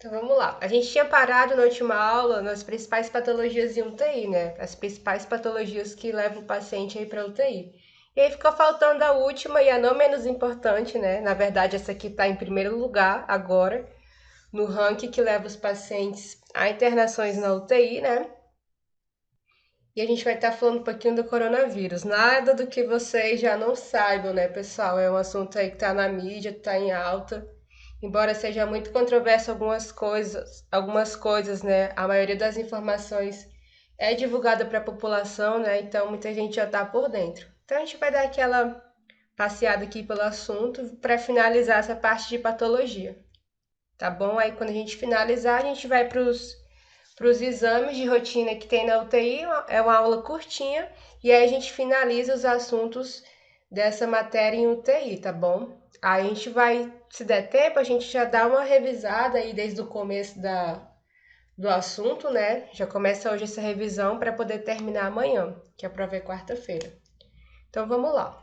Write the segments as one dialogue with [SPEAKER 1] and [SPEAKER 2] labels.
[SPEAKER 1] Então vamos lá. A gente tinha parado na última aula nas principais patologias em UTI, né? As principais patologias que levam o paciente aí para UTI. E aí ficou faltando a última e a não menos importante, né? Na verdade, essa aqui está em primeiro lugar agora, no ranking que leva os pacientes a internações na UTI, né? E a gente vai estar falando um pouquinho do coronavírus. Nada do que vocês já não saibam, né, pessoal? É um assunto aí que está na mídia, está em alta. Embora seja muito controverso algumas coisas, né? A maioria das informações é divulgada para a população, né? Então muita gente já está por dentro. Então a gente vai dar aquela passeada aqui pelo assunto para finalizar essa parte de patologia, tá bom? Aí quando a gente finalizar, a gente vai para os exames de rotina que tem na UTI, é uma aula curtinha, e aí a gente finaliza os assuntos dessa matéria em UTI, tá bom? Aí a gente vai, se der tempo, a gente já dá uma revisada aí desde o começo do assunto, né? Já começa hoje essa revisão para poder terminar amanhã, que a prova é quarta-feira. Então vamos lá.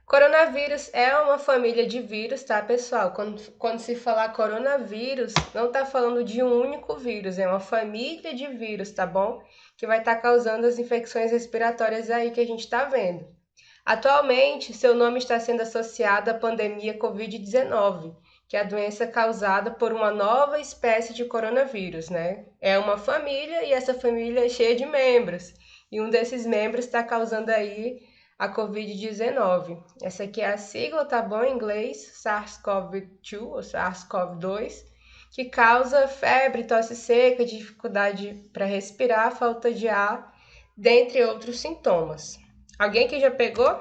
[SPEAKER 1] Coronavírus é uma família de vírus, tá, pessoal? Quando se falar coronavírus, não está falando de um único vírus, é uma família de vírus, tá bom? Que vai estar causando as infecções respiratórias aí que a gente está vendo. Atualmente, seu nome está sendo associado à pandemia Covid-19, que é a doença causada por uma nova espécie de coronavírus, né? É uma família e essa família é cheia de membros. E um desses membros está causando aí a Covid-19. Essa aqui é a sigla, tá bom, em inglês, SARS-CoV-2 ou SARS-CoV-2, que causa febre, tosse seca, dificuldade para respirar, falta de ar, dentre outros sintomas. Alguém que já pegou?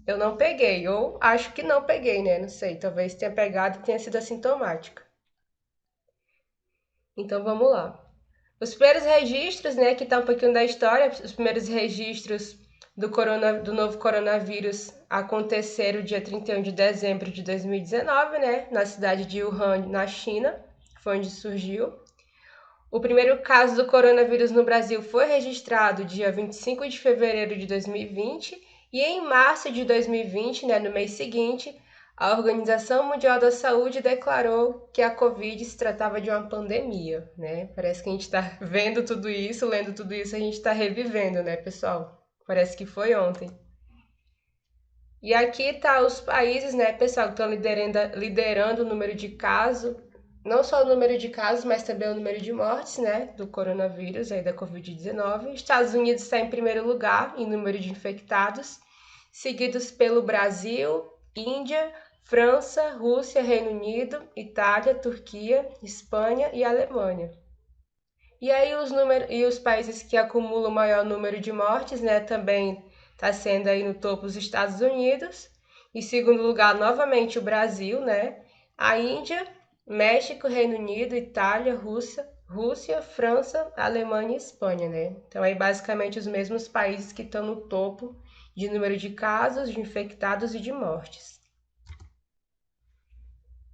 [SPEAKER 1] Eu não peguei, ou acho que não peguei, né? Não sei, talvez tenha pegado e tenha sido assintomática. Então vamos lá. Os primeiros registros, né, que tá um pouquinho da história, os primeiros registros do novo coronavírus aconteceram dia 31 de dezembro de 2019, né, na cidade de Wuhan, na China, foi onde surgiu. O primeiro caso do coronavírus no Brasil foi registrado dia 25 de fevereiro de 2020 e em março de 2020, né, no mês seguinte, a Organização Mundial da Saúde declarou que a Covid se tratava de uma pandemia, né? Parece que a gente está vendo tudo isso, lendo tudo isso, a gente está revivendo, né, pessoal? Parece que foi ontem. E aqui tá os países, né, pessoal, que estão liderando o número de casos, não só o número de casos, mas também o número de mortes, né, do coronavírus, aí da Covid-19. Estados Unidos está em primeiro lugar em número de infectados, seguidos pelo Brasil, Índia, França, Rússia, Reino Unido, Itália, Turquia, Espanha e Alemanha. E aí os países que acumulam o maior número de mortes, né, também está sendo aí no topo os Estados Unidos. Em segundo lugar, novamente o Brasil, né? A Índia, México, Reino Unido, Itália, Rússia, França, Alemanha e Espanha, né? Então aí basicamente os mesmos países que estão no topo de número de casos, de infectados e de mortes.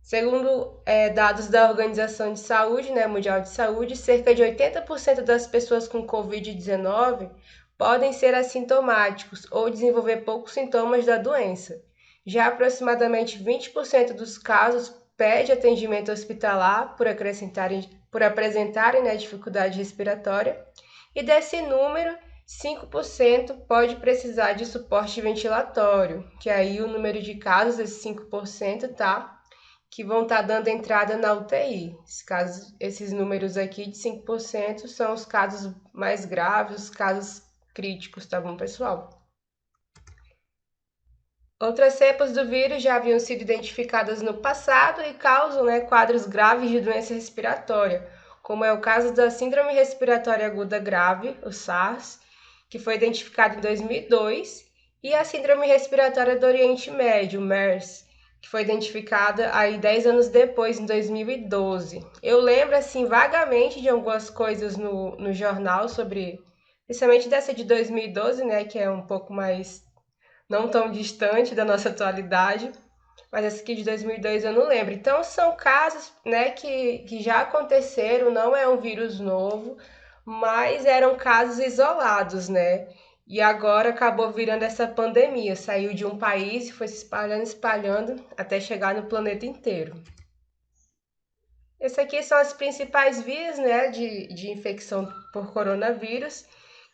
[SPEAKER 1] Segundo dados da Organização de Saúde, né, Mundial de Saúde, cerca de 80% das pessoas com Covid-19 podem ser assintomáticos ou desenvolver poucos sintomas da doença. Já aproximadamente 20% dos casos pede atendimento hospitalar por apresentarem, né, dificuldade respiratória, e desse número, 5% pode precisar de suporte ventilatório, que aí o número de casos desses 5%, tá? Que vão estar dando entrada na UTI. Esses números aqui de 5% são os casos mais graves, os casos críticos, tá bom, pessoal? Outras cepas do vírus já haviam sido identificadas no passado e causam, né, quadros graves de doença respiratória, como é o caso da Síndrome Respiratória Aguda Grave, o SARS, que foi identificado em 2002, e a Síndrome Respiratória do Oriente Médio, MERS, que foi identificada aí 10 anos depois, em 2012. Eu lembro, assim, vagamente de algumas coisas no jornal sobre, principalmente dessa de 2012, né, que é um pouco mais não tão distante da nossa atualidade, mas essa aqui de 2002 eu não lembro. Então são casos, né, que já aconteceram, não é um vírus novo, mas eram casos isolados, né? E agora acabou virando essa pandemia, saiu de um país e foi se espalhando, espalhando até chegar no planeta inteiro. Essas aqui são as principais vias, né, de infecção por coronavírus.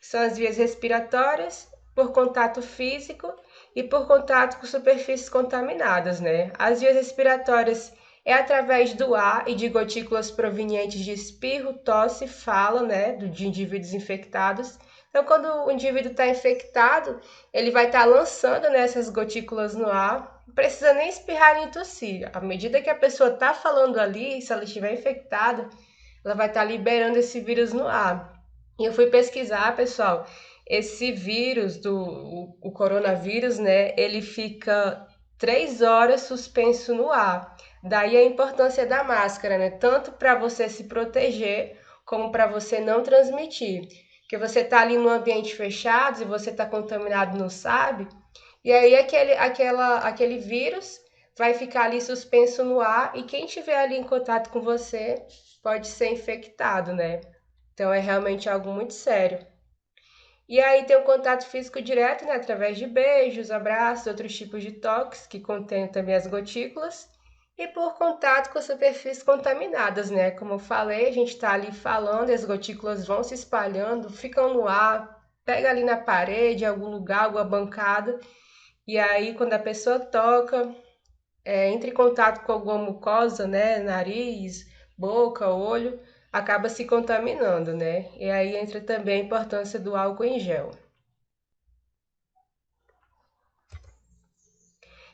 [SPEAKER 1] São as vias respiratórias, por contato físico e por contato com superfícies contaminadas, né? As vias respiratórias é através do ar e de gotículas provenientes de espirro, tosse, fala, né, de indivíduos infectados. Então, quando o indivíduo está infectado, ele vai estar lançando, né, essas gotículas no ar. Não precisa nem espirrar nem tossir. À medida que a pessoa está falando ali, se ela estiver infectada, ela vai estar liberando esse vírus no ar. E eu fui pesquisar, pessoal, esse vírus o coronavírus, né? Ele fica 3 horas suspenso no ar. Daí a importância da máscara, né? Tanto para você se proteger, como para você não transmitir. Porque você tá ali num ambiente fechado e você tá contaminado, não sabe? E aí aquele vírus vai ficar ali suspenso no ar e quem tiver ali em contato com você pode ser infectado, né? Então é realmente algo muito sério. E aí tem o contato físico direto, né, através de beijos, abraços, outros tipos de toques que contêm também as gotículas. E por contato com superfícies contaminadas, né? Como eu falei, a gente está ali falando, as gotículas vão se espalhando, ficam no ar, pega ali na parede, em algum lugar, alguma bancada. E aí, quando a pessoa toca, entra em contato com alguma mucosa, né? Nariz, boca, olho, acaba se contaminando, né? E aí entra também a importância do álcool em gel.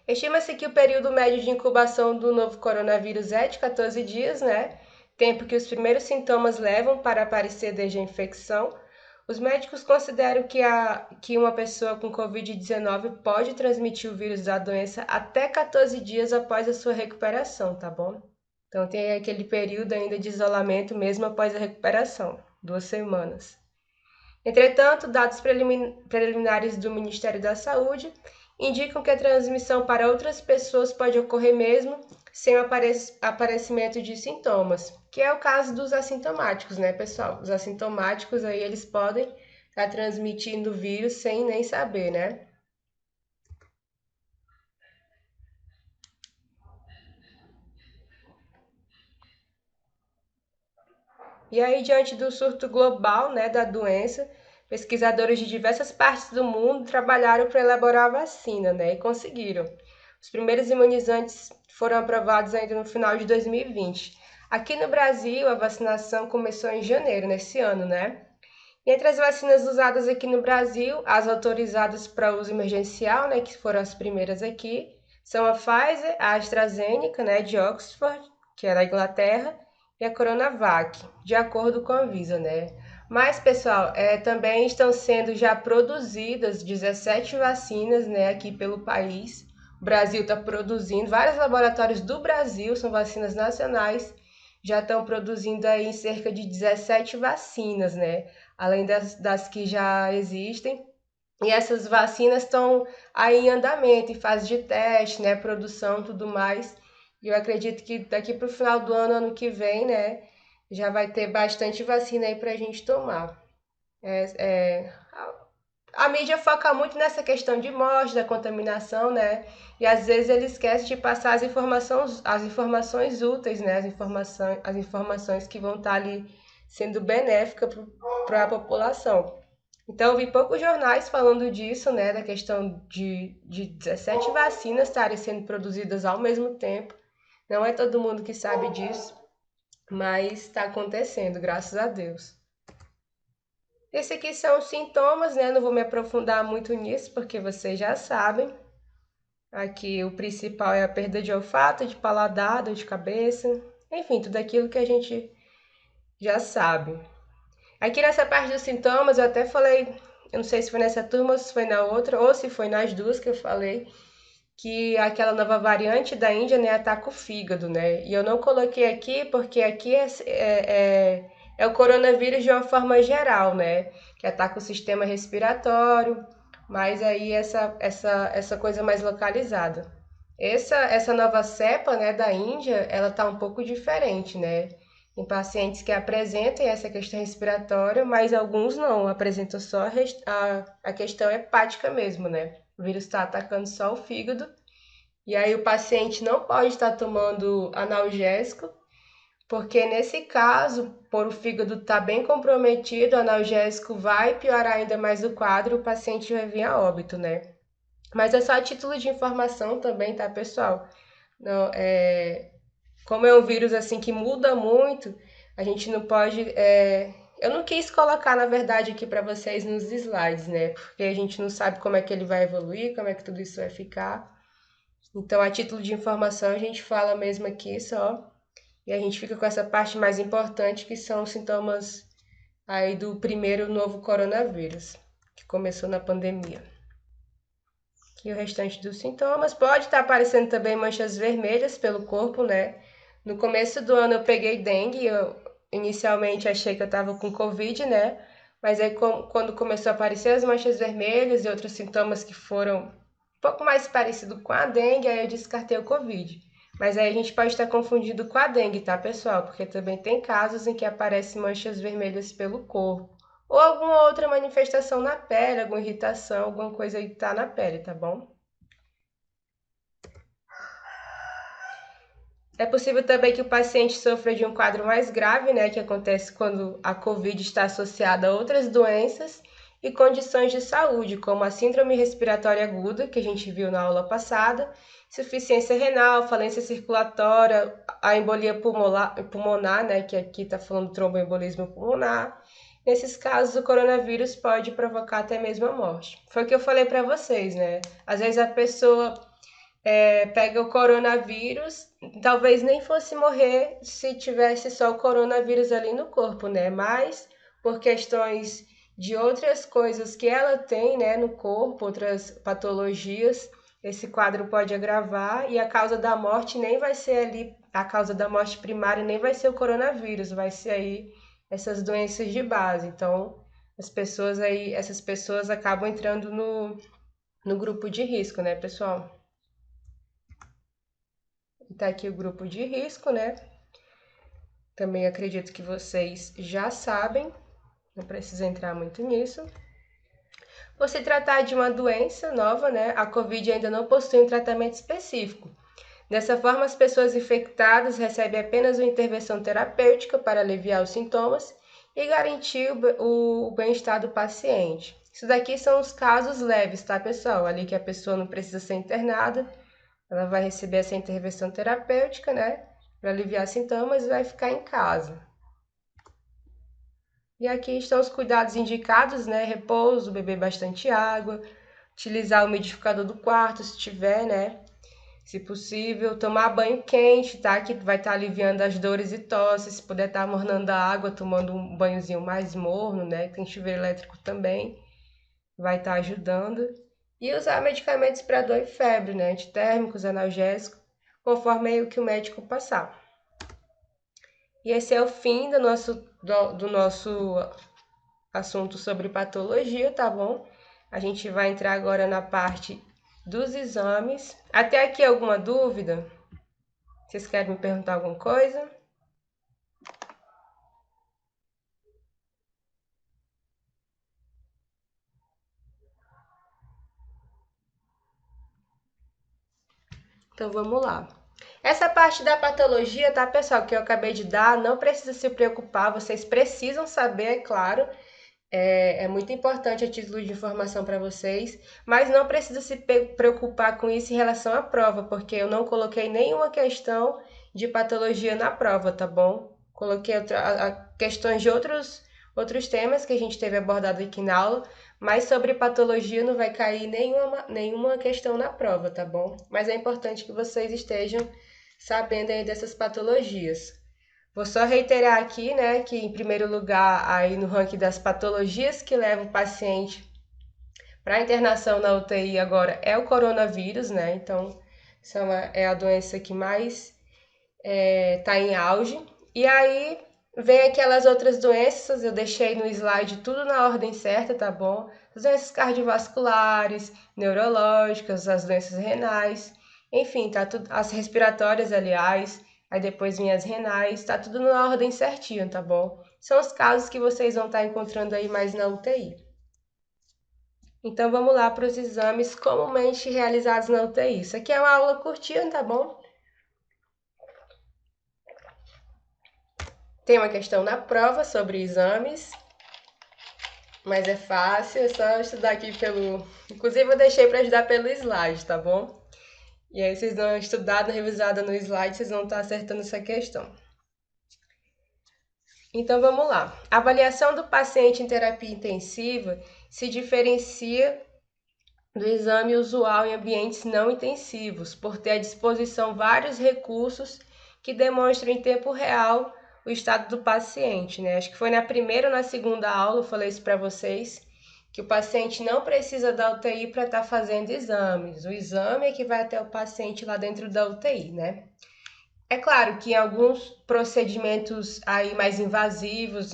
[SPEAKER 1] Estima-se que o período médio de incubação do novo coronavírus é de 14 dias, né? Tempo que os primeiros sintomas levam para aparecer desde a infecção. Os médicos consideram que uma pessoa com Covid-19 pode transmitir o vírus da doença até 14 dias após a sua recuperação, tá bom? Então tem aquele período ainda de isolamento mesmo após a recuperação, 2 semanas. Entretanto, dados preliminares do Ministério da Saúde indicam que a transmissão para outras pessoas pode ocorrer mesmo sem o aparecimento de sintomas, que é o caso dos assintomáticos, né, pessoal? Os assintomáticos aí eles podem estar transmitindo o vírus sem nem saber, né? E aí, diante do surto global, né, da doença, pesquisadores de diversas partes do mundo trabalharam para elaborar a vacina, né, e conseguiram. Os primeiros imunizantes foram aprovados ainda no final de 2020. Aqui no Brasil, a vacinação começou em janeiro nesse ano, né? E entre as vacinas usadas aqui no Brasil, as autorizadas para uso emergencial, né, que foram as primeiras aqui, são a Pfizer, a AstraZeneca, né, de Oxford, que é da Inglaterra, e a Coronavac, de acordo com a Anvisa, né? Mas, pessoal, também estão sendo já produzidas 17 vacinas, né, aqui pelo país. O Brasil está produzindo, vários laboratórios do Brasil, são vacinas nacionais, já estão produzindo aí cerca de 17 vacinas, né? Além das que já existem. E essas vacinas estão aí em andamento, em fase de teste, né? Produção, tudo mais. E eu acredito que daqui para o final do ano, ano que vem, né? Já vai ter bastante vacina aí para a gente tomar. A mídia foca muito nessa questão de morte, da contaminação, né? E às vezes ele esquece de passar as informações úteis, né? As informações que vão estar ali sendo benéficas para a população. Então, eu vi poucos jornais falando disso, né? Da questão de 17 vacinas estarem sendo produzidas ao mesmo tempo. Não é todo mundo que sabe disso, mas está acontecendo, graças a Deus. Esse aqui são os sintomas, né? Não vou me aprofundar muito nisso, porque vocês já sabem. Aqui o principal é a perda de olfato, de paladar, dor de cabeça, enfim, tudo aquilo que a gente já sabe. Aqui nessa parte dos sintomas, eu até falei, eu não sei se foi nessa turma ou se foi na outra, ou se foi nas duas que eu falei, que aquela nova variante da Índia, né, ataca o fígado, né? E eu não coloquei aqui porque aqui é o coronavírus de uma forma geral, né? Que ataca o sistema respiratório, mas aí essa coisa mais localizada. Essa nova cepa, né, da Índia, ela tá um pouco diferente, né? Em pacientes que apresentem essa questão respiratória, mas alguns não, apresentam só a questão hepática mesmo, né? O vírus está atacando só o fígado, e aí o paciente não pode estar tomando analgésico, porque nesse caso, por o fígado estar bem comprometido, o analgésico vai piorar ainda mais o quadro, o paciente vai vir a óbito, né? Mas é só a título de informação também, tá, pessoal? Não, como é um vírus assim que muda muito, a gente não pode. Eu não quis colocar, na verdade, aqui para vocês nos slides, né? Porque a gente não sabe como é que ele vai evoluir, como é que tudo isso vai ficar. Então, a título de informação, a gente fala mesmo aqui só. E a gente fica com essa parte mais importante, que são os sintomas aí do primeiro novo coronavírus, que começou na pandemia. E o restante dos sintomas pode estar aparecendo também manchas vermelhas pelo corpo, né? No começo do ano eu peguei dengue, eu inicialmente achei que eu estava com Covid, né? Mas aí quando começou a aparecer as manchas vermelhas e outros sintomas que foram um pouco mais parecidos com a dengue, aí eu descartei o Covid. Mas aí a gente pode estar confundido com a dengue, tá, pessoal? Porque também tem casos em que aparecem manchas vermelhas pelo corpo. Ou alguma outra manifestação na pele, alguma irritação, alguma coisa aí que tá na pele, tá bom? É possível também que o paciente sofra de um quadro mais grave, né, que acontece quando a COVID está associada a outras doenças e condições de saúde, como a síndrome respiratória aguda, que a gente viu na aula passada, insuficiência renal, falência circulatória, a embolia pulmonar, né, que aqui está falando tromboembolismo pulmonar. Nesses casos, o coronavírus pode provocar até mesmo a morte. Foi o que eu falei para vocês, né? Às vezes a pessoa pega o coronavírus, talvez nem fosse morrer se tivesse só o coronavírus ali no corpo, né? Mas por questões de outras coisas que ela tem, né, no corpo, outras patologias, esse quadro pode agravar e a causa da morte nem vai ser ali, a causa da morte primária nem vai ser o coronavírus, vai ser aí essas doenças de base. Então, essas pessoas acabam entrando no grupo de risco, né, pessoal? Tá aqui o grupo de risco, né? Também acredito que vocês já sabem, não precisa entrar muito nisso. Por se tratar de uma doença nova, né? A Covid ainda não possui um tratamento específico. Dessa forma, as pessoas infectadas recebem apenas uma intervenção terapêutica para aliviar os sintomas e garantir o bem-estar do paciente. Isso daqui são os casos leves, tá, pessoal? Ali que a pessoa não precisa ser internada, ela vai receber essa intervenção terapêutica, né? Para aliviar sintomas e vai ficar em casa. E aqui estão os cuidados indicados, né? Repouso, beber bastante água, utilizar o umidificador do quarto, se tiver, né? Se possível, tomar banho quente, tá? Que vai estar aliviando as dores e tosse. Se puder estar mornando a água, tomando um banhozinho mais morno, né? Tem chuveiro elétrico também, vai estar ajudando. E usar medicamentos para dor e febre, né? Antitérmicos, analgésicos, conforme o que o médico passar. E esse é o fim do nosso assunto sobre patologia, tá bom? A gente vai entrar agora na parte dos exames. Até aqui alguma dúvida? Vocês querem me perguntar alguma coisa? Então vamos lá. Essa parte da patologia, tá, pessoal, que eu acabei de dar, não precisa se preocupar, vocês precisam saber, é claro. É muito importante a título de informação para vocês, mas não precisa se preocupar com isso em relação à prova, porque eu não coloquei nenhuma questão de patologia na prova, tá bom? Coloquei questões de outros temas que a gente teve abordado aqui na aula, mas sobre patologia não vai cair nenhuma questão na prova, tá bom? Mas é importante que vocês estejam sabendo aí dessas patologias. Vou só reiterar aqui, né, que em primeiro lugar aí no ranking das patologias que levam o paciente para internação na UTI agora é o coronavírus, né? Então, é a doença que mais está em auge. E aí vem aquelas outras doenças, eu deixei no slide tudo na ordem certa, tá bom? As doenças cardiovasculares, neurológicas, as doenças renais, enfim, tá tudo, as respiratórias, aliás, aí depois vem as renais, tá tudo na ordem certinho, tá bom? São os casos que vocês vão estar encontrando aí mais na UTI. Então vamos lá para os exames comumente realizados na UTI. Isso aqui é uma aula curtinha, tá bom? Tem uma questão na prova sobre exames, mas é fácil, é só estudar aqui pelo... Inclusive eu deixei para ajudar pelo slide, tá bom? E aí vocês dão uma estudada, revisada no slide, vocês vão estar acertando essa questão. Então vamos lá. A avaliação do paciente em terapia intensiva se diferencia do exame usual em ambientes não intensivos, por ter à disposição vários recursos que demonstram em tempo real o estado do paciente, né? Acho que foi na primeira ou na segunda aula, eu falei isso para vocês, que o paciente não precisa da UTI para estar fazendo exames. O exame é que vai até o paciente lá dentro da UTI, né? É claro que em alguns procedimentos aí mais invasivos,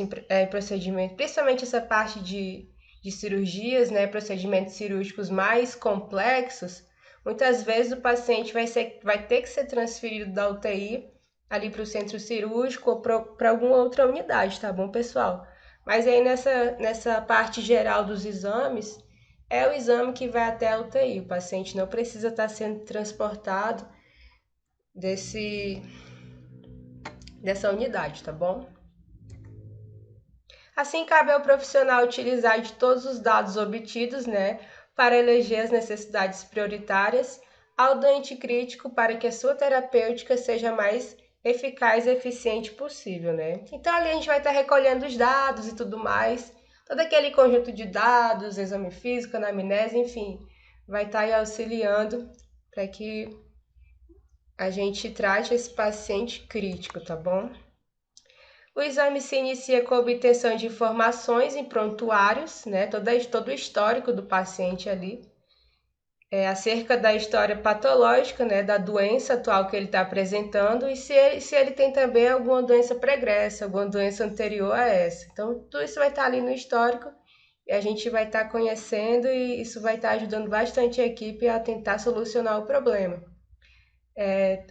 [SPEAKER 1] procedimentos, principalmente essa parte de cirurgias, né, procedimentos cirúrgicos mais complexos, muitas vezes o paciente vai ter que ser transferido da UTI ali para o centro cirúrgico ou para alguma outra unidade, tá bom, pessoal? Mas aí nessa parte geral dos exames, é o exame que vai até a UTI. O paciente não precisa estar sendo transportado dessa unidade, tá bom? Assim, cabe ao profissional utilizar de todos os dados obtidos, né, para eleger as necessidades prioritárias ao doente crítico para que a sua terapêutica seja mais eficaz e eficiente possível, né? Então, ali a gente vai estar recolhendo os dados e tudo mais, todo aquele conjunto de dados, exame físico, anamnese, enfim, vai estar aí auxiliando para que a gente trate esse paciente crítico, tá bom? O exame se inicia com a obtenção de informações em prontuários, né? Todo o histórico do paciente ali, acerca da história patológica, né? Da doença atual que ele está apresentando e se ele tem também alguma doença pregressa, alguma doença anterior a essa. Então, tudo isso vai estar ali no histórico e a gente vai estar conhecendo e isso vai estar ajudando bastante a equipe a tentar solucionar o problema.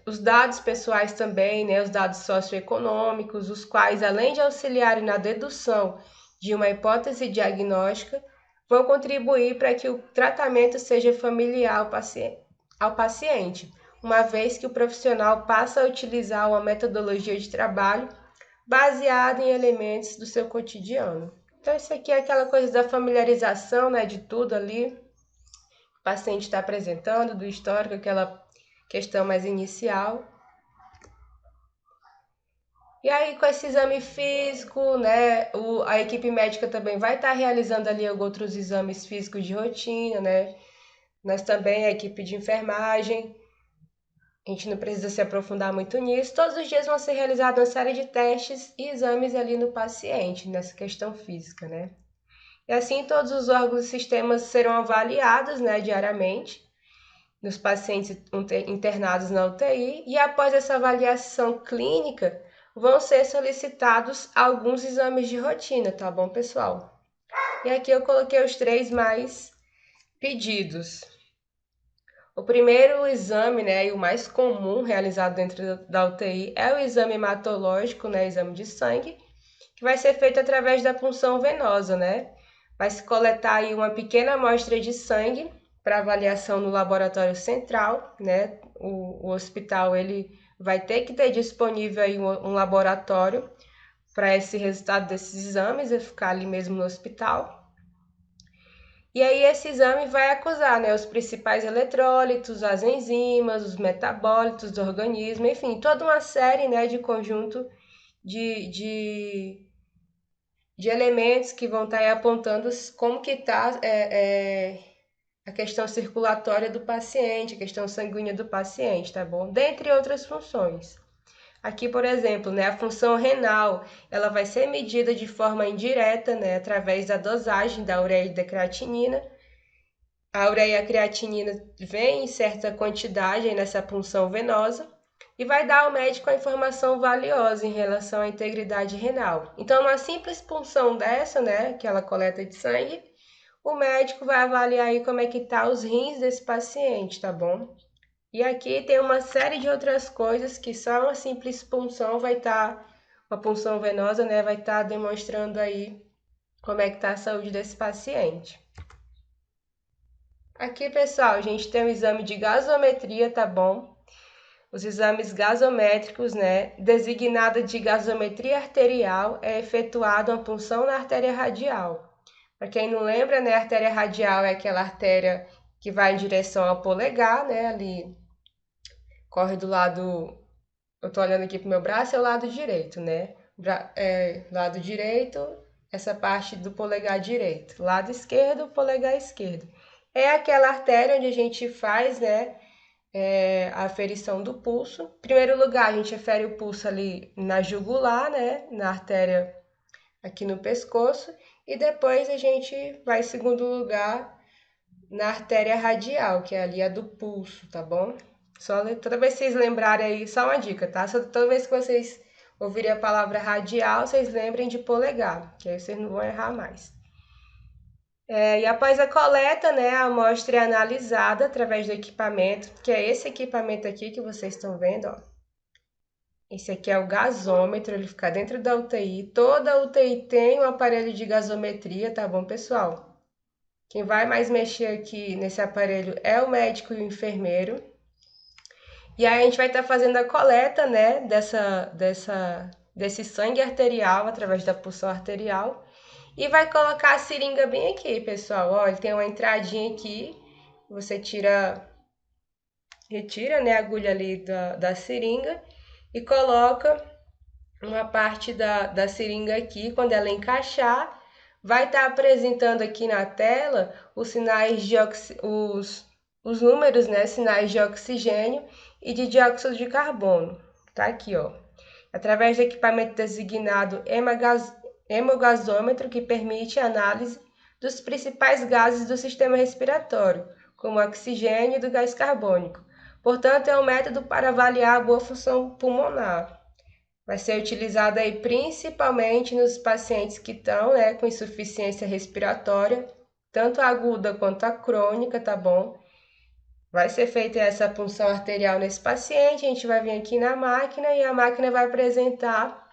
[SPEAKER 1] Os dados pessoais também, né, os dados socioeconômicos, os quais, além de auxiliarem na dedução de uma hipótese diagnóstica, vão contribuir para que o tratamento seja familiar ao paciente, uma vez que o profissional passa a utilizar uma metodologia de trabalho baseada em elementos do seu cotidiano. Então, isso aqui é aquela coisa da familiarização, né, de tudo ali que o paciente está apresentando, do histórico, aquela questão mais inicial. E aí, com esse exame físico, né, a equipe médica também vai estar realizando ali outros exames físicos de rotina, né? Nós também, a equipe de enfermagem, a gente não precisa se aprofundar muito nisso. Todos os dias vão ser realizadas uma série de testes e exames ali no paciente, nessa questão física, né? E assim, todos os órgãos e sistemas serão avaliados, né, diariamente, nos pacientes internados na UTI, e após essa avaliação clínica, vão ser solicitados alguns exames de rotina, tá bom, pessoal? E aqui eu coloquei os 3 mais pedidos. O primeiro exame, né, e o mais comum realizado dentro da UTI é o exame hematológico, né, exame de sangue, que vai ser feito através da punção venosa, né? Vai se coletar aí uma pequena amostra de sangue para avaliação no laboratório central, né? O hospital ele vai ter que ter disponível aí um laboratório para esse resultado desses exames e ficar ali mesmo no hospital. E aí esse exame vai acusar, né, os principais eletrólitos, as enzimas, os metabólitos do organismo, enfim, toda uma série, né, de conjunto de elementos que vão estar aí apontando como que está a questão circulatória do paciente, a questão sanguínea do paciente, tá bom? Dentre outras funções. Aqui, por exemplo, né, a função renal, ela vai ser medida de forma indireta, né, através da dosagem da ureia e da creatinina. A ureia e a creatinina vem em certa quantidade aí nessa punção venosa e vai dar ao médico a informação valiosa em relação à integridade renal. Então, uma simples punção dessa, né, aquela coleta de sangue, o médico vai avaliar aí como é que tá os rins desse paciente, tá bom? E aqui tem uma série de outras coisas que só uma simples punção vai estar, uma punção venosa, né, vai estar demonstrando aí como é que tá a saúde desse paciente. Aqui, pessoal, a gente tem um exame de gasometria, tá bom? os exames gasométricos, né, designada de gasometria arterial, é efetuada uma punção na artéria radial. Para quem não lembra, né, a artéria radial é aquela artéria que vai em direção ao polegar, né, ali corre do lado, eu tô olhando aqui pro meu braço, é o lado direito, né, lado direito, essa parte do polegar direito, lado esquerdo, polegar esquerdo. É aquela artéria onde a gente faz, né, a aferição do pulso. Em primeiro lugar, a gente afere o pulso ali na jugular, né, na artéria aqui no pescoço, e depois a gente vai em segundo lugar na artéria radial, que é ali a do pulso, tá bom? Só toda vez que vocês lembrarem aí, só uma dica, tá? Só toda vez que vocês ouvirem a palavra radial, vocês lembrem de polegar, que aí vocês não vão errar mais. E após a coleta, né, a amostra é analisada através do equipamento, que é esse equipamento aqui que vocês estão vendo, ó. Esse aqui é o gasômetro, ele fica dentro da UTI. Toda UTI tem um aparelho de gasometria, tá bom, pessoal? Quem vai mais mexer aqui nesse aparelho é o médico e o enfermeiro. E aí a gente vai estar fazendo a coleta, né, desse sangue arterial através da punção arterial. E vai colocar a seringa bem aqui, pessoal. Ó, ele tem uma entradinha aqui. Você retira, né, a agulha ali da seringa e coloca uma parte da seringa aqui. Quando ela encaixar, vai estar apresentando aqui na tela os sinais de os números, né, sinais de oxigênio e de dióxido de carbono. Tá aqui, ó. Através do equipamento designado hemogasômetro, que permite a análise dos principais gases do sistema respiratório, como o oxigênio e do gás carbônico. Portanto, é um método para avaliar a boa função pulmonar. Vai ser utilizado aí principalmente nos pacientes que estão, né, com insuficiência respiratória, tanto aguda quanto a crônica, tá bom? Vai ser feita essa punção arterial nesse paciente, a gente vai vir aqui na máquina e a máquina vai apresentar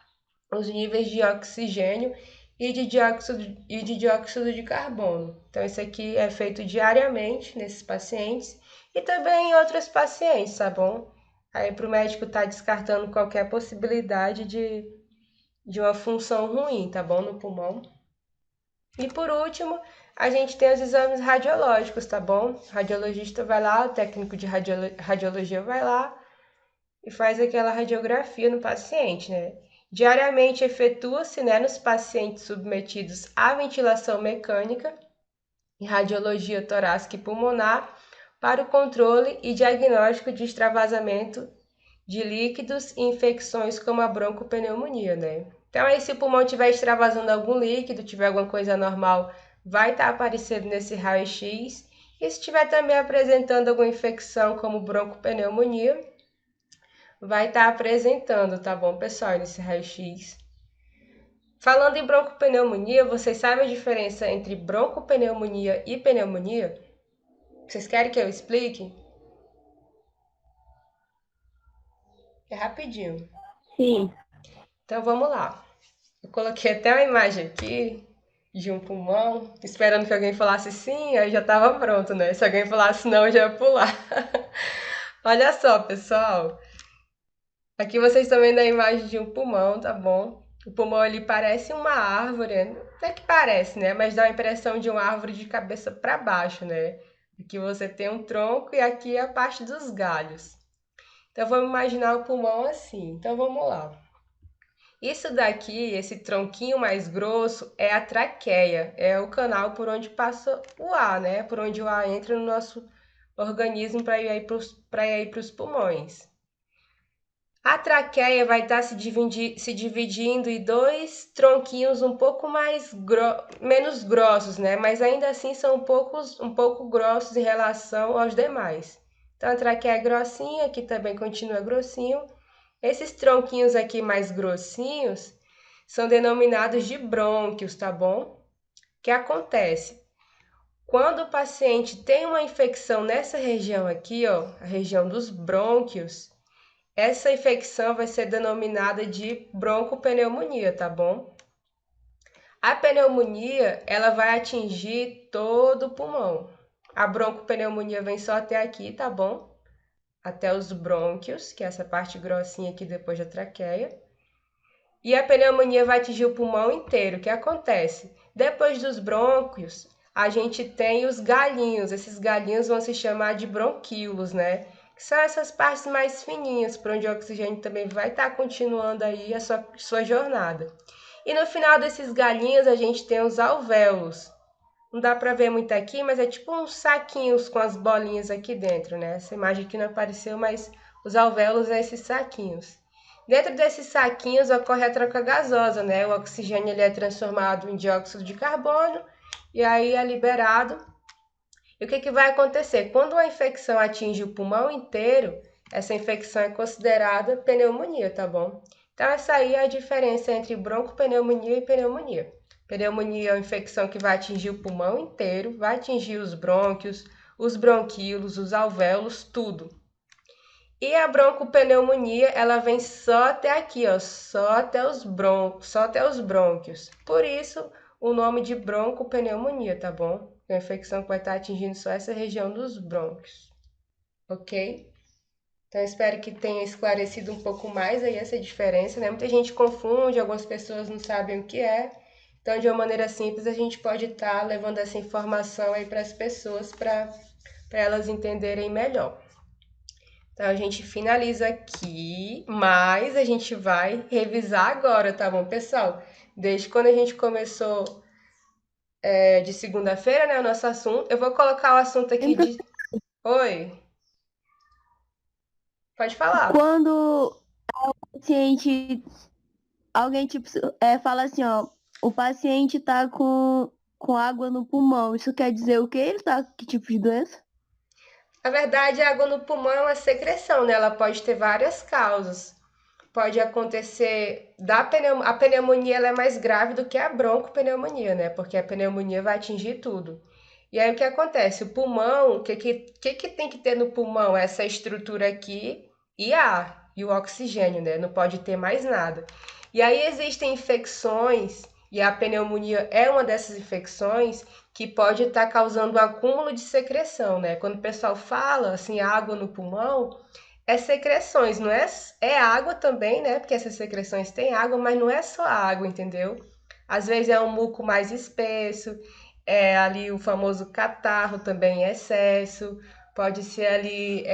[SPEAKER 1] os níveis de oxigênio e de dióxido de carbono. Então, isso aqui é feito diariamente nesses pacientes e também em outros pacientes, tá bom? Aí, para o médico estar descartando qualquer possibilidade de uma função ruim, tá bom? No pulmão. E por último, a gente tem os exames radiológicos, tá bom? O radiologista vai lá, o técnico de radiologia vai lá e faz aquela radiografia no paciente, né? Diariamente efetua-se, né, nos pacientes submetidos à ventilação mecânica e radiologia torácica e pulmonar para o controle e diagnóstico de extravasamento de líquidos e infecções como a broncopneumonia, né? Então, aí, se o pulmão estiver extravasando algum líquido, tiver alguma coisa anormal, vai estar aparecendo nesse raio-x. E se estiver também apresentando alguma infecção como broncopneumonia, vai estar apresentando, tá bom, pessoal, nesse raio-x. Falando em broncopneumonia, vocês sabem a diferença entre broncopneumonia e pneumonia? Vocês querem que eu explique? É rapidinho.
[SPEAKER 2] Sim.
[SPEAKER 1] Então vamos lá. Eu coloquei até uma imagem aqui de um pulmão, esperando que alguém falasse sim, aí já estava pronto, né? Se alguém falasse não, eu já ia pular. Olha só, pessoal. Aqui vocês estão vendo a imagem de um pulmão, tá bom? O pulmão ele parece uma árvore, não é que parece, né? Mas dá a impressão de uma árvore de cabeça para baixo, né? Aqui você tem um tronco e aqui é a parte dos galhos. Então vamos imaginar o pulmão assim. Então vamos lá. Isso daqui, esse tronquinho mais grosso, é a traqueia, é o canal por onde passa o ar, né? Por onde o ar entra no nosso organismo para ir para os pulmões. A traqueia vai estar se dividindo em dois tronquinhos um pouco menos grossos, né? Mas ainda assim são um pouco grossos em relação aos demais. Então a traqueia é grossinha, aqui também continua grossinho. Esses tronquinhos aqui mais grossinhos são denominados de brônquios, tá bom? O que acontece? Quando o paciente tem uma infecção nessa região aqui, ó, a região dos brônquios, essa infecção vai ser denominada de broncopneumonia, tá bom? A pneumonia, ela vai atingir todo o pulmão. A broncopneumonia vem só até aqui, tá bom? até os brônquios, que é essa parte grossinha aqui depois da traqueia. E a pneumonia vai atingir o pulmão inteiro. O que acontece? Depois dos brônquios, a gente tem os galinhos. Esses galinhos vão se chamar de bronquíolos, né? Que são essas partes mais fininhas, por onde o oxigênio também vai estar continuando aí a sua jornada. E no final desses galinhos, a gente tem os alvéolos. Não dá para ver muito aqui, mas é tipo uns saquinhos com as bolinhas aqui dentro, né? Essa imagem aqui não apareceu, mas os alvéolos são esses saquinhos. Dentro desses saquinhos ocorre a troca gasosa, né? O oxigênio ele é transformado em dióxido de carbono e aí é liberado. E o que vai acontecer? Quando a infecção atinge o pulmão inteiro, essa infecção é considerada pneumonia, tá bom? Então essa aí é a diferença entre broncopneumonia e pneumonia. Pneumonia é uma infecção que vai atingir o pulmão inteiro, vai atingir os brônquios, os bronquíolos, os alvéolos, tudo. E a broncopneumonia, ela vem só até aqui, ó, só até os brônquios. Por isso, o nome de broncopneumonia, tá bom? É uma infecção que vai estar atingindo só essa região dos brônquios, ok? Então, espero que tenha esclarecido um pouco mais aí essa diferença, né? Muita gente confunde, algumas pessoas não sabem o que é. Então, de uma maneira simples, a gente pode estar levando essa informação aí para as pessoas, para elas entenderem melhor. Então, a gente finaliza aqui, mas a gente vai revisar agora, tá bom, pessoal? Desde quando a gente começou de segunda-feira, né, o nosso assunto, eu vou colocar o assunto aqui de... Oi, pode falar.
[SPEAKER 2] Quando o paciente, alguém tipo, fala assim, ó, o paciente tá com água no pulmão, isso quer dizer o quê? Ele tá com que tipo de doença?
[SPEAKER 1] Na verdade, a água no pulmão é uma secreção, né? Ela pode ter várias causas. Pode acontecer a pneumonia ela é mais grave do que a broncopneumonia, né? Porque a pneumonia vai atingir tudo. E aí o que acontece? O pulmão, o que tem que ter no pulmão? Essa estrutura aqui e ar e o oxigênio, né? Não pode ter mais nada. E aí existem infecções, e a pneumonia é uma dessas infecções que pode estar causando um acúmulo de secreção, né? Quando o pessoal fala assim, água no pulmão, é secreções, não é? É água também, né? Porque essas secreções têm água, mas não é só água, entendeu? Às vezes é um muco mais espesso, é ali o famoso catarro também em excesso, pode ser ali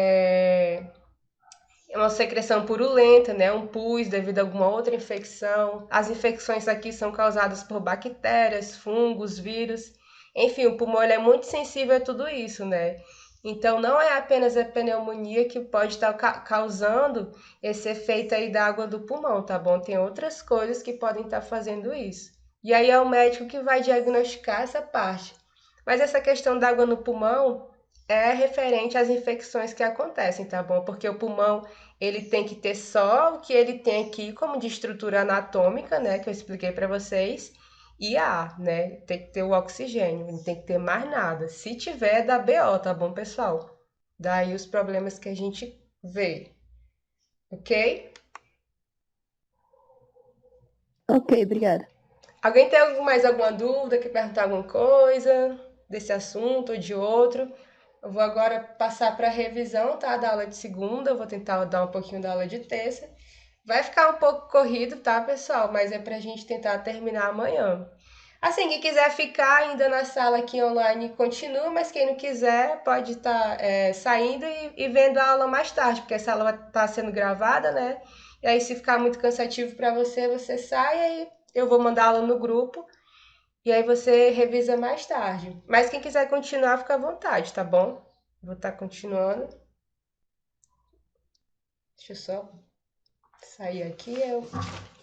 [SPEAKER 1] uma secreção purulenta, né? Um pus devido a alguma outra infecção. As infecções aqui são causadas por bactérias, fungos, vírus. Enfim, o pulmão ele é muito sensível a tudo isso, né? Então, não é apenas a pneumonia que pode estar causando esse efeito aí da água do pulmão, tá bom? Tem outras coisas que podem estar fazendo isso. E aí é o médico que vai diagnosticar essa parte. Mas essa questão da água no pulmão é referente às infecções que acontecem, tá bom? Porque o pulmão ele tem que ter só o que ele tem aqui como de estrutura anatômica, né, que eu expliquei para vocês, e ar, né? Tem que ter o oxigênio, não tem que ter mais nada. Se tiver, dá BO, tá bom, pessoal? Daí os problemas que a gente vê, ok?
[SPEAKER 2] Ok, obrigada.
[SPEAKER 1] Alguém tem mais alguma dúvida, quer perguntar alguma coisa desse assunto ou de outro? Eu vou agora passar para a revisão, tá? Da aula de segunda, eu vou tentar dar um pouquinho da aula de terça. Vai ficar um pouco corrido, tá, pessoal? Mas é pra gente tentar terminar amanhã. Assim, quem quiser ficar ainda na sala aqui online, continua, mas quem não quiser pode estar saindo e vendo a aula mais tarde, porque essa aula está sendo gravada, né? E aí, se ficar muito cansativo para você, você sai e aí eu vou mandar a aula no grupo e aí você revisa mais tarde. Mas quem quiser continuar, fica à vontade, tá bom? Vou estar continuando. Deixa eu só sair aqui e eu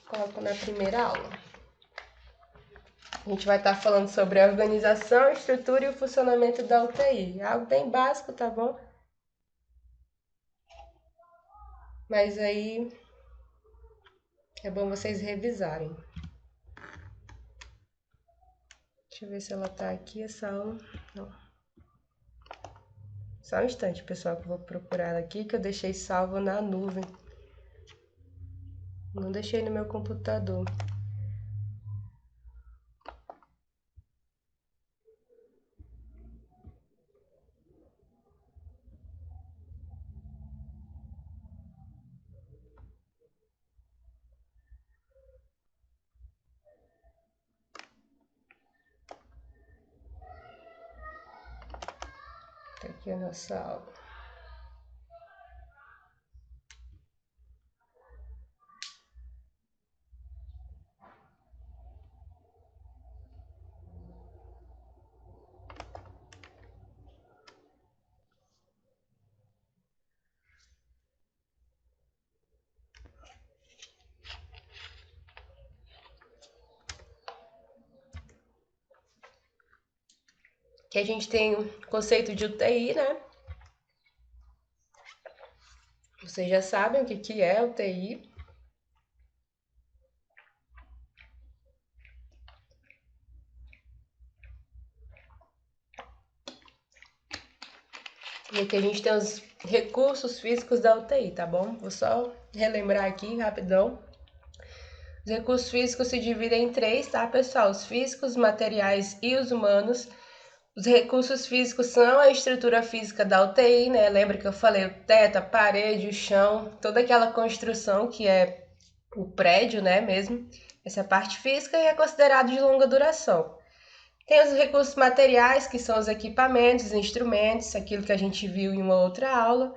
[SPEAKER 1] coloco na primeira aula. A gente vai estar falando sobre a organização, a estrutura e o funcionamento da UTI. É algo bem básico, tá bom? Mas aí é bom vocês revisarem. Deixa eu ver se ela tá aqui, essa aula. Não. Só um instante, pessoal, que eu vou procurar ela aqui, que eu deixei salvo na nuvem. Não deixei no meu computador. Aqui é a nossa aula. Que a gente tem o conceito de UTI, né? Vocês já sabem o que é UTI. E aqui a gente tem os recursos físicos da UTI, tá bom? Vou só relembrar aqui rapidão. Os recursos físicos se dividem em três, tá, pessoal? Os físicos, os materiais e os humanos. Os recursos físicos são a estrutura física da UTI, né? Lembra que eu falei o teto, a parede, o chão, toda aquela construção que é o prédio, né, mesmo. Essa é a parte física e é considerado de longa duração. Tem os recursos materiais, que são os equipamentos, instrumentos, aquilo que a gente viu em uma outra aula.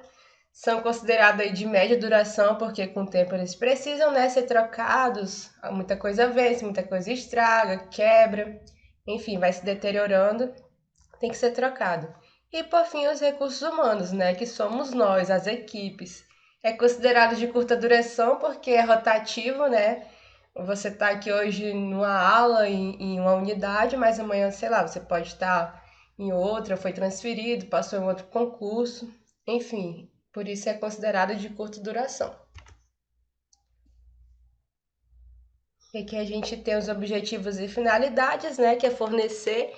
[SPEAKER 1] São considerados aí de média duração, porque com o tempo eles precisam, né, ser trocados. Muita coisa vence, muita coisa estraga, quebra, enfim, vai se deteriorando, tem que ser trocado. E por fim, os recursos humanos, né, que somos nós, as equipes. É considerado de curta duração porque é rotativo, né? Você está aqui hoje numa aula em uma unidade, mas amanhã, sei lá, você pode estar em outra, foi transferido, passou em outro concurso, enfim, por isso é considerado de curta duração. E aqui a gente tem os objetivos e finalidades, né, que é fornecer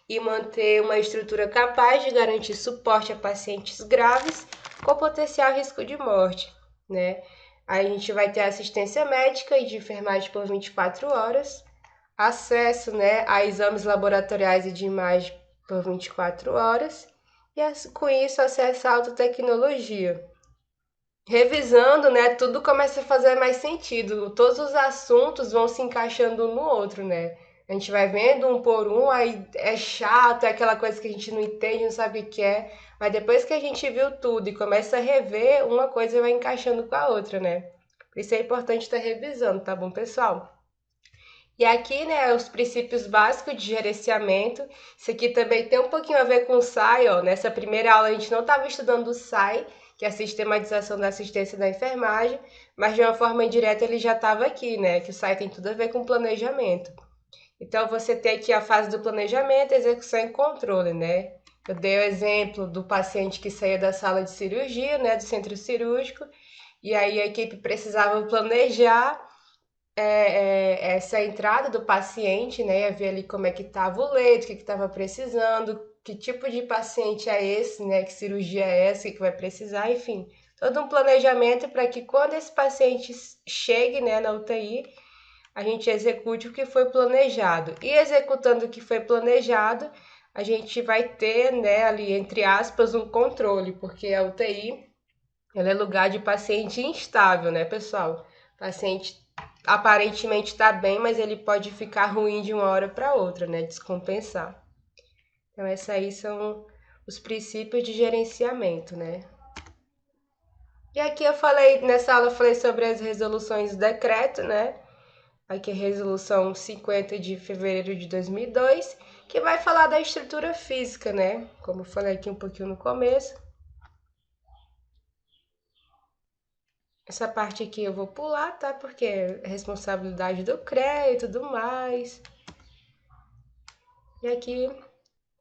[SPEAKER 1] e manter uma estrutura capaz de garantir suporte a pacientes graves com potencial risco de morte, né? Aí a gente vai ter assistência médica e de enfermagem por 24 horas, acesso, né, a exames laboratoriais e de imagem por 24 horas, e com isso acesso à alta tecnologia. Revisando, né, tudo começa a fazer mais sentido, todos os assuntos vão se encaixando um no outro, né? A gente vai vendo um por um, aí é chato, é aquela coisa que a gente não entende, não sabe o que é, mas depois que a gente viu tudo e começa a rever, uma coisa vai encaixando com a outra, né? Por isso é importante estar revisando, tá bom, pessoal? E aqui, né, os princípios básicos de gerenciamento. Isso aqui também tem um pouquinho a ver com o SAI, ó. Nessa primeira aula a gente não estava estudando o SAI, que é a sistematização da assistência da enfermagem, mas de uma forma indireta ele já estava aqui, né, que o SAI tem tudo a ver com planejamento. Então você tem aqui a fase do planejamento, execução e controle, né? Eu dei o exemplo do paciente que saía da sala de cirurgia, né, do centro cirúrgico, e aí a equipe precisava planejar essa entrada do paciente, né? Ia ver ali como é que estava o leito, o que estava precisando, que tipo de paciente é esse, né? Que cirurgia é essa, que vai precisar, enfim. Todo um planejamento para que quando esse paciente chegue, né, na UTI, a gente execute o que foi planejado. E executando o que foi planejado, a gente vai ter, né, ali, entre aspas, um controle, porque a UTI, ela é lugar de paciente instável, né, pessoal? Paciente aparentemente está bem, mas ele pode ficar ruim de uma hora para outra, né? Descompensar. Então, esses aí são os princípios de gerenciamento, né? E aqui eu falei, nessa aula eu falei sobre as resoluções do decreto, né? Aqui é a resolução 50 de fevereiro de 2002, que vai falar da estrutura física, né? Como eu falei aqui um pouquinho no começo. Essa parte aqui eu vou pular, tá? Porque é responsabilidade do CREA e tudo mais. E aqui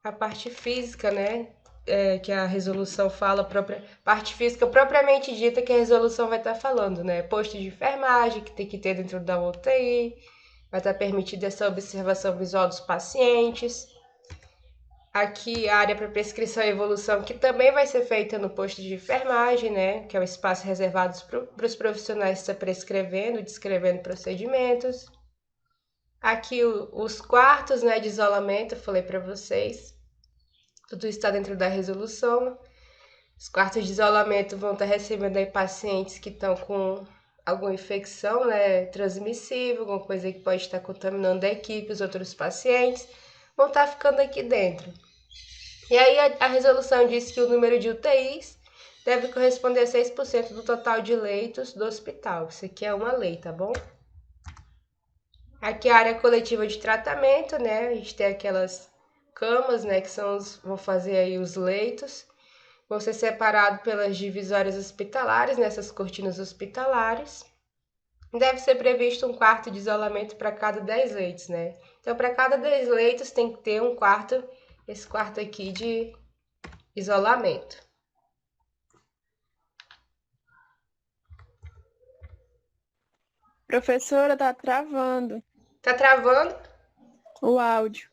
[SPEAKER 1] a parte física, né? Que a resolução fala, parte física propriamente dita que a resolução vai estar falando, né? Posto de enfermagem que tem que ter dentro da UTI, vai estar permitida essa observação visual dos pacientes. Aqui a área para prescrição e evolução, que também vai ser feita no posto de enfermagem, né? Que é o espaço reservado para os profissionais estar prescrevendo, descrevendo procedimentos. Aqui os quartos, né, de isolamento, eu falei para vocês. Tudo está dentro da resolução. Os quartos de isolamento vão estar recebendo aí pacientes que estão com alguma infecção, né, transmissível, alguma coisa que pode estar contaminando a equipe, os outros pacientes, vão estar ficando aqui dentro. E aí a resolução diz que o número de UTIs deve corresponder a 6% do total de leitos do hospital. Isso aqui é uma lei, tá bom? Aqui a área coletiva de tratamento, né? A gente tem aquelas camas, né? Que vão fazer aí os leitos. Vão ser separados pelas divisórias hospitalares, nessas cortinas hospitalares. Deve ser previsto um quarto de isolamento para cada 10 leitos, né? Então, para cada 10 leitos tem que ter um quarto, esse quarto aqui de isolamento.
[SPEAKER 3] Professora, tá travando
[SPEAKER 1] Tá travando?
[SPEAKER 3] o áudio.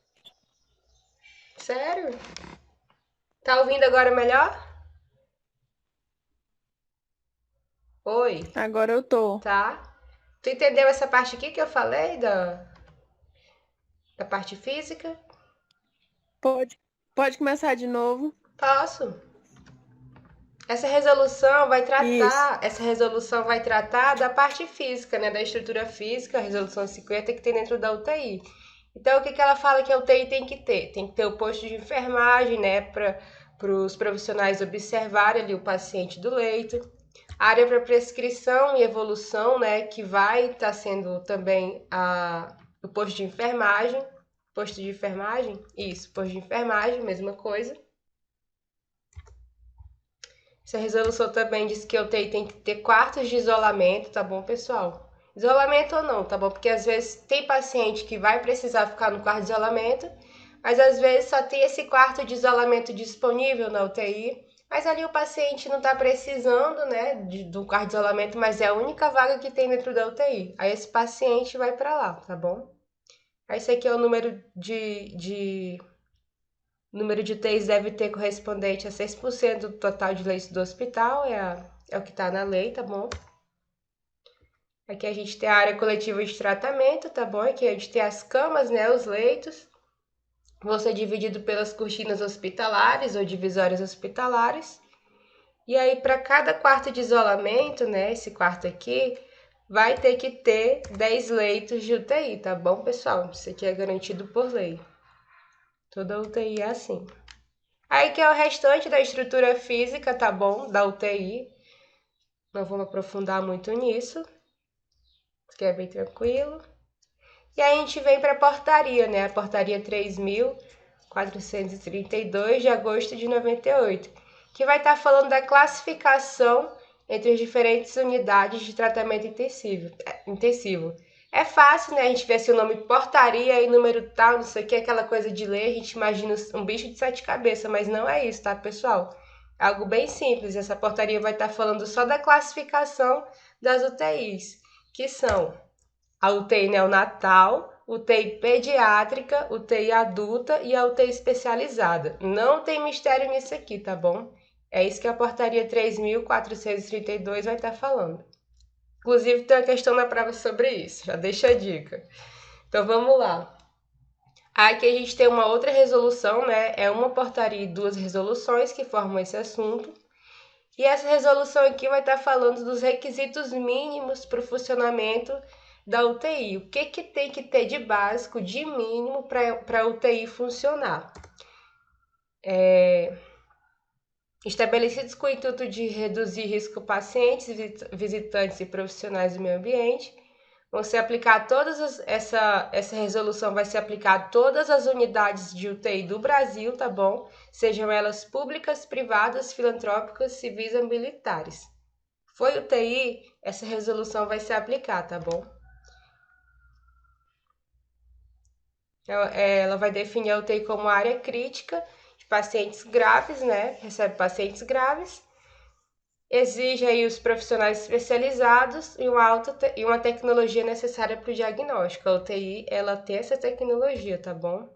[SPEAKER 1] Sério? Tá ouvindo agora melhor? Oi,
[SPEAKER 3] Agora eu tô.
[SPEAKER 1] tá? Tu entendeu essa parte aqui que eu falei da parte física?
[SPEAKER 3] Pode começar de novo?
[SPEAKER 1] Posso.
[SPEAKER 3] Isso.
[SPEAKER 1] Essa resolução vai tratar da parte física, né, da estrutura física, a resolução 50 que tem dentro da UTI. Então, o que ela fala que a UTI tem que ter? Tem que ter o posto de enfermagem, né, para os profissionais observarem ali o paciente do leito. Área para prescrição e evolução, né, que vai estar sendo também o posto de enfermagem. Posto de enfermagem? Isso, posto de enfermagem, mesma coisa. Essa resolução também diz que a UTI tem que ter quartos de isolamento, tá bom, pessoal? Isolamento ou não, tá bom? Porque às vezes tem paciente que vai precisar ficar no quarto de isolamento, mas às vezes só tem esse quarto de isolamento disponível na UTI, mas ali o paciente não tá precisando, né, de um quarto de isolamento, mas é a única vaga que tem dentro da UTI. Aí esse paciente vai para lá, tá bom? Aí esse aqui é o número de UTIs deve ter correspondente a 6% do total de leitos do hospital, é o que está na lei, tá bom? Aqui a gente tem a área coletiva de tratamento, tá bom? Aqui a gente tem as camas, né, os leitos. Vão ser divididos pelas cortinas hospitalares ou divisórias hospitalares. E aí, para cada quarto de isolamento, né, esse quarto aqui, vai ter que ter 10 leitos de UTI, tá bom, pessoal? Isso aqui é garantido por lei. Toda UTI é assim. Aí que é o restante da estrutura física, tá bom? Da UTI. Não vamos aprofundar muito nisso, que é bem tranquilo. E aí a gente vem para a portaria, né? A portaria 3.432 de agosto de 98, que vai estar falando da classificação entre as diferentes unidades de tratamento intensivo. É fácil, né? A gente vê assim o nome portaria e número tal, não sei o que, aquela coisa de ler, a gente imagina um bicho de 7 cabeças, mas não é isso, tá, pessoal? É algo bem simples. Essa portaria vai estar falando só da classificação das UTIs, que são a UTI neonatal, UTI pediátrica, UTI adulta e a UTI especializada. Não tem mistério nisso aqui, tá bom? É isso que a portaria 3.432 vai estar falando. Inclusive, tem uma questão na prova sobre isso, já deixa a dica. Então, vamos lá. Aqui a gente tem uma outra resolução, né? É uma portaria e duas resoluções que formam esse assunto. E essa resolução aqui vai estar falando dos requisitos mínimos para o funcionamento da UTI. O que tem que ter de básico, de mínimo, para a UTI funcionar? Estabelecidos com o intuito de reduzir risco a pacientes, visitantes e profissionais do meio ambiente, vão ser aplicadas essa resolução vai ser aplicada a todas as unidades de UTI do Brasil, tá bom? Sejam elas públicas, privadas, filantrópicas, civis ou militares. Foi UTI, essa resolução vai se aplicar, tá bom? Ela vai definir a UTI como área crítica de pacientes graves, né? Recebe pacientes graves. Exige aí os profissionais especializados e uma tecnologia necessária para o diagnóstico. A UTI, ela tem essa tecnologia, tá bom?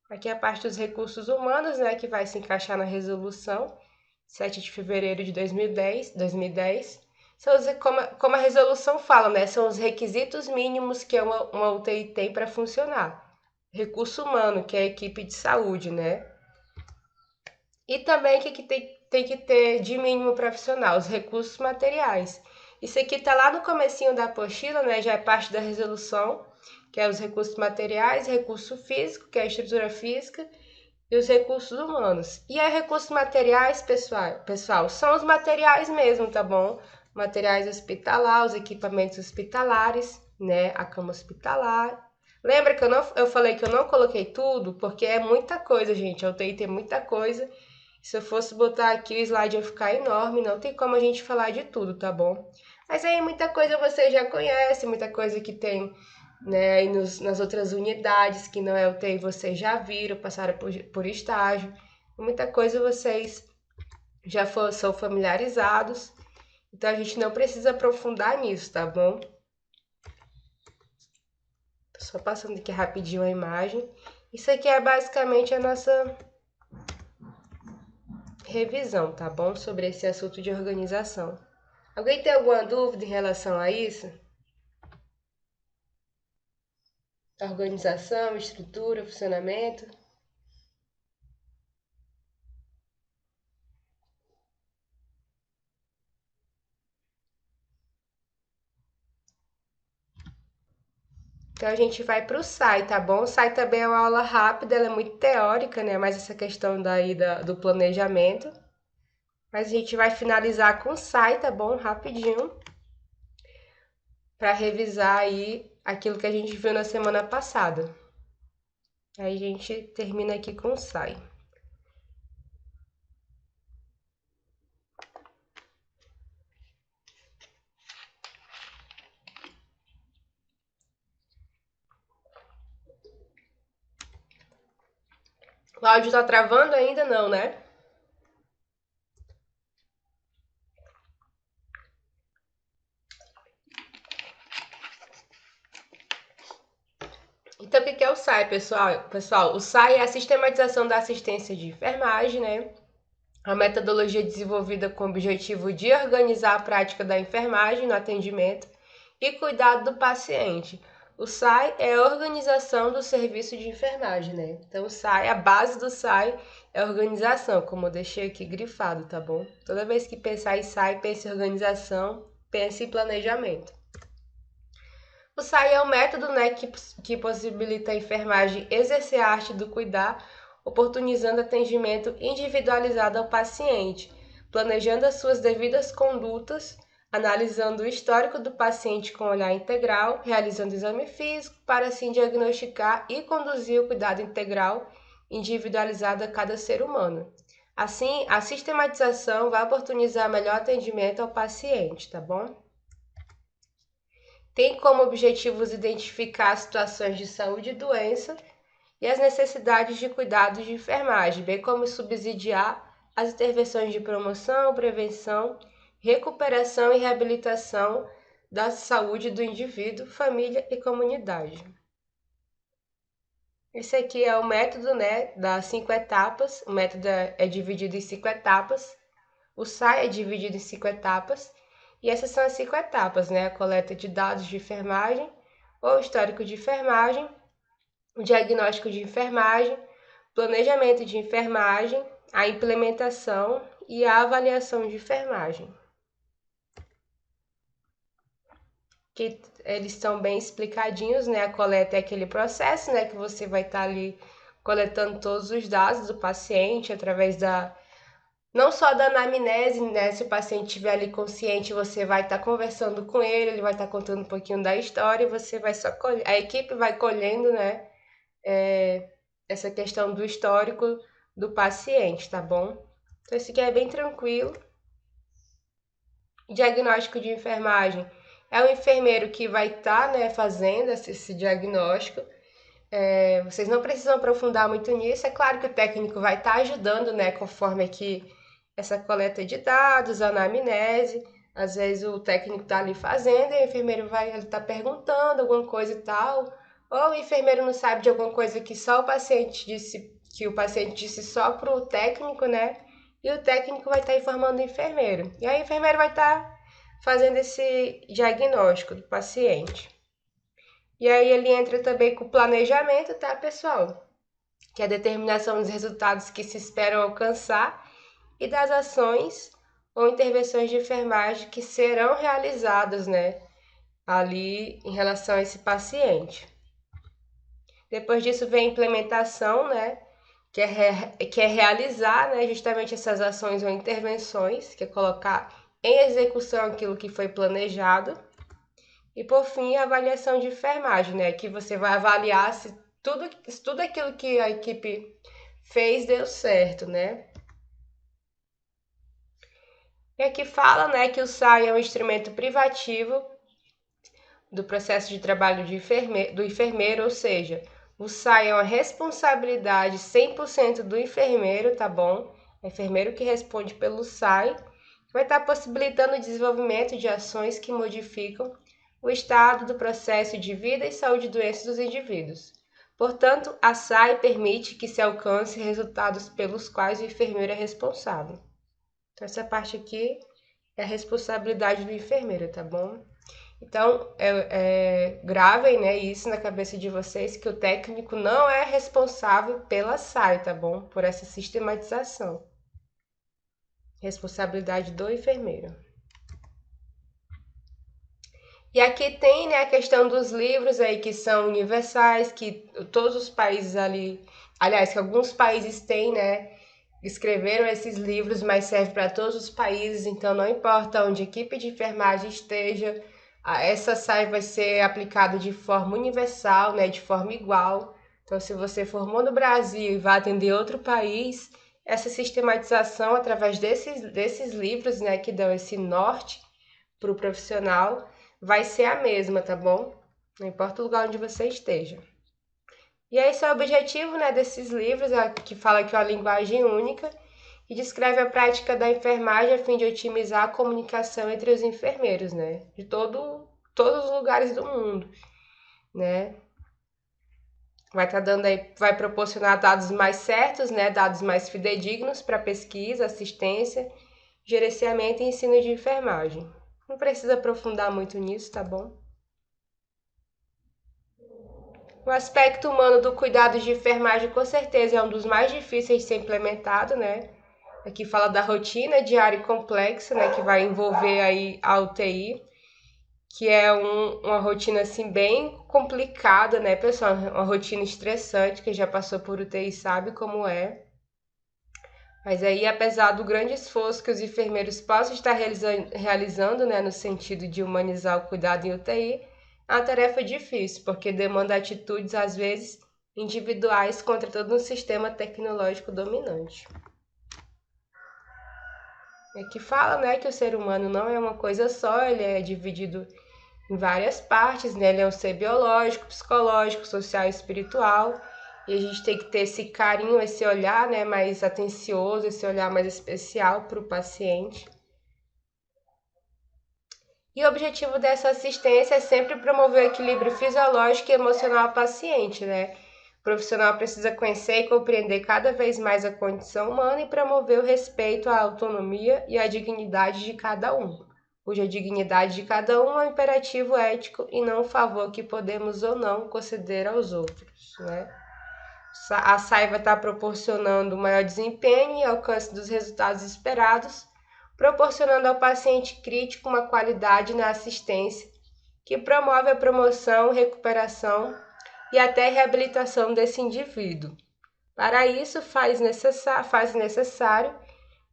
[SPEAKER 1] Aqui é a parte dos recursos humanos, né, que vai se encaixar na resolução 7 de fevereiro de 2010. Como a resolução fala, né, são os requisitos mínimos que uma UTI tem para funcionar. Recurso humano, que é a equipe de saúde, né? E também o que tem que ter de mínimo profissional, os recursos materiais. Isso aqui está lá no comecinho da apostila, né? Já é parte da resolução, que é os recursos materiais, recurso físico, que é a estrutura física, e os recursos humanos. E aí, recursos materiais, pessoal, são os materiais mesmo, tá bom? Materiais hospitalar, os equipamentos hospitalares, né? A cama hospitalar. Lembra que eu falei que eu não coloquei tudo? Porque é muita coisa, gente. A UTI tem muita coisa. Se eu fosse botar aqui, o slide ia ficar enorme. Não tem como a gente falar de tudo, tá bom? Mas aí muita coisa você já conhece, muita coisa que tem, né, aí nas outras unidades, que não é UTI, vocês já viram, passaram por estágio. Muita coisa vocês já são familiarizados. Então a gente não precisa aprofundar nisso, tá bom? Tô só passando aqui rapidinho a imagem. Isso aqui é basicamente a nossa revisão, tá bom? Sobre esse assunto de organização. Alguém tem alguma dúvida em relação a isso? Organização, estrutura, funcionamento? Então a gente vai para o SAI, tá bom? O SAI também é uma aula rápida, ela é muito teórica, né? Mais essa questão daí do planejamento. Mas a gente vai finalizar com o SAI, tá bom? Rapidinho. Para revisar aí aquilo que a gente viu na semana passada. Aí a gente termina aqui com o SAI. O áudio tá travando ainda não, né? Então, o que é o SAI, pessoal? Pessoal, o SAI é a sistematização da assistência de enfermagem, né? A metodologia desenvolvida com o objetivo de organizar a prática da enfermagem no atendimento e cuidado do paciente. O SAI é a organização do serviço de enfermagem, né? Então, o SAI, a base do SAI é a organização, como eu deixei aqui grifado, tá bom? Toda vez que pensar em SAI, pense em organização, pense em planejamento. O SAI é um método, né, que possibilita a enfermagem exercer a arte do cuidar, oportunizando atendimento individualizado ao paciente, planejando as suas devidas condutas, analisando o histórico do paciente com olhar integral, realizando exame físico para assim diagnosticar e conduzir o cuidado integral individualizado a cada ser humano. Assim, a sistematização vai oportunizar melhor atendimento ao paciente, tá bom? Tem como objetivos identificar situações de saúde e doença e as necessidades de cuidados de enfermagem, bem como subsidiar as intervenções de promoção, prevenção, recuperação e reabilitação da saúde do indivíduo, família e comunidade. Esse aqui é o método, né, das 5 etapas. O método é dividido em 5 etapas. O SAI é dividido em 5 etapas. E essas são as 5 etapas, né? A coleta de dados de enfermagem, ou histórico de enfermagem, o diagnóstico de enfermagem, planejamento de enfermagem, a implementação e a avaliação de enfermagem. Que eles estão bem explicadinhos, né? A coleta é aquele processo, né, que você vai estar ali coletando todos os dados do paciente através não só da anamnese, né? Se o paciente estiver ali consciente, você vai estar conversando com ele, ele vai estar contando um pouquinho da história e você vai só colher. A equipe vai colhendo, né? Essa questão do histórico do paciente, tá bom? Então, esse aqui é bem tranquilo. Diagnóstico de enfermagem. É o enfermeiro que vai estar, né, fazendo esse diagnóstico. Vocês não precisam aprofundar muito nisso. É claro que o técnico vai estar ajudando, né, conforme aqui essa coleta de dados, a anamnese. Às vezes o técnico está ali fazendo e o enfermeiro vai estar perguntando alguma coisa e tal. Ou o enfermeiro não sabe de alguma coisa que só o paciente disse, que o paciente disse só para o técnico, né? E o técnico vai estar informando o enfermeiro. E aí o enfermeiro vai estar fazendo esse diagnóstico do paciente. E aí ele entra também com o planejamento, tá, pessoal? Que é a determinação dos resultados que se esperam alcançar e das ações ou intervenções de enfermagem que serão realizadas, né, ali em relação a esse paciente. Depois disso vem a implementação, né, que é realizar, né, justamente essas ações ou intervenções, que é colocar em execução aquilo que foi planejado. E por fim, a avaliação de enfermagem, né, que você vai avaliar se tudo aquilo que a equipe fez deu certo, né? E aqui fala, né, que o SAI é um instrumento privativo do processo de trabalho do enfermeiro, ou seja, o SAI é uma responsabilidade 100% do enfermeiro, tá bom? É o enfermeiro que responde pelo SAI, que vai estar possibilitando o desenvolvimento de ações que modificam o estado do processo de vida e saúde e doenças dos indivíduos. Portanto, a SAI permite que se alcance resultados pelos quais o enfermeiro é responsável. Então, essa parte aqui é a responsabilidade do enfermeiro, tá bom? Então, gravem, né, isso na cabeça de vocês, que o técnico não é responsável pela SAI, tá bom? Por essa sistematização. Responsabilidade do enfermeiro. E aqui tem, né, a questão dos livros aí que são universais, que todos os países ali, aliás, que alguns países têm, né, escreveram esses livros, mas serve para todos os países, então não importa onde a equipe de enfermagem esteja, essa SAI vai ser aplicada de forma universal, né, de forma igual. Então, se você formou no Brasil e vai atender outro país, essa sistematização através desses livros, né, que dão esse norte para o profissional, vai ser a mesma, tá bom? Não importa o lugar onde você esteja. E esse é o objetivo, né, desses livros, que fala que é uma linguagem única e descreve a prática da enfermagem a fim de otimizar a comunicação entre os enfermeiros, né, de todos os lugares do mundo, né? Vai estar dando aí, vai proporcionar dados mais certos, né, dados mais fidedignos para pesquisa, assistência, gerenciamento e ensino de enfermagem. Não precisa aprofundar muito nisso, tá bom? O aspecto humano do cuidado de enfermagem com certeza é um dos mais difíceis de ser implementado, né? Aqui fala da rotina diária e complexa, né? Que vai envolver aí a UTI, que é uma rotina assim bem complicada, né, pessoal? Uma rotina estressante, quem já passou por UTI sabe como é. Mas aí, apesar do grande esforço que os enfermeiros possam estar realizando, né, no sentido de humanizar o cuidado em UTI, é uma tarefa difícil, porque demanda atitudes, às vezes, individuais contra todo um sistema tecnológico dominante. É que fala, né, que o ser humano não é uma coisa só, ele é dividido em várias partes, né? Ele é um ser biológico, psicológico, social e espiritual. E a gente tem que ter esse carinho, esse olhar, né, mais atencioso, esse olhar mais especial para o paciente. E o objetivo dessa assistência é sempre promover o equilíbrio fisiológico e emocional do paciente, né? O profissional precisa conhecer e compreender cada vez mais a condição humana e promover o respeito à autonomia e à dignidade de cada um, cuja dignidade de cada um é um imperativo ético e não um favor que podemos ou não conceder aos outros, né? A SAI vai estar proporcionando maior desempenho e alcance dos resultados esperados, proporcionando ao paciente crítico uma qualidade na assistência que promove a promoção, recuperação e até reabilitação desse indivíduo. Para isso, faz necessário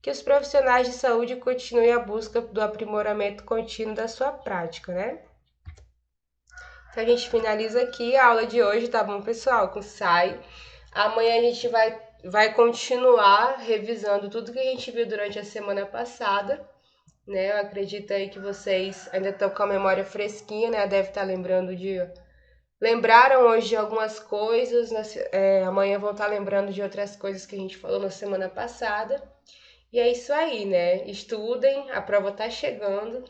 [SPEAKER 1] que os profissionais de saúde continuem a busca do aprimoramento contínuo da sua prática, né? Então, a gente finaliza aqui a aula de hoje, tá bom, pessoal? Com SAI. Amanhã a gente vai continuar revisando tudo que a gente viu durante a semana passada, né? Eu acredito aí que vocês ainda estão com a memória fresquinha, né? Deve estar lembraram hoje de algumas coisas, amanhã vão estar lembrando de outras coisas que a gente falou na semana passada. E é isso aí, né? Estudem, a prova tá chegando.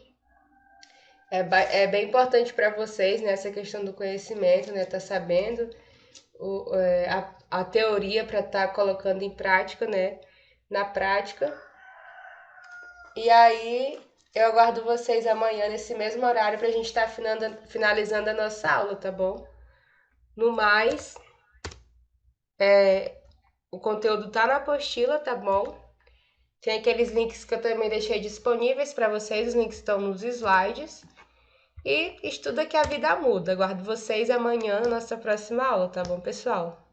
[SPEAKER 1] É bem importante para vocês, né, essa questão do conhecimento, né? Tá sabendo a teoria para estar colocando em prática, né? Na prática. E aí, eu aguardo vocês amanhã nesse mesmo horário para a gente estar finalizando a nossa aula, tá bom? No mais, o conteúdo tá na apostila, tá bom? Tem aqueles links que eu também deixei disponíveis para vocês, os links estão nos slides. E estuda que a vida muda. Aguardo vocês amanhã na nossa próxima aula, tá bom, pessoal?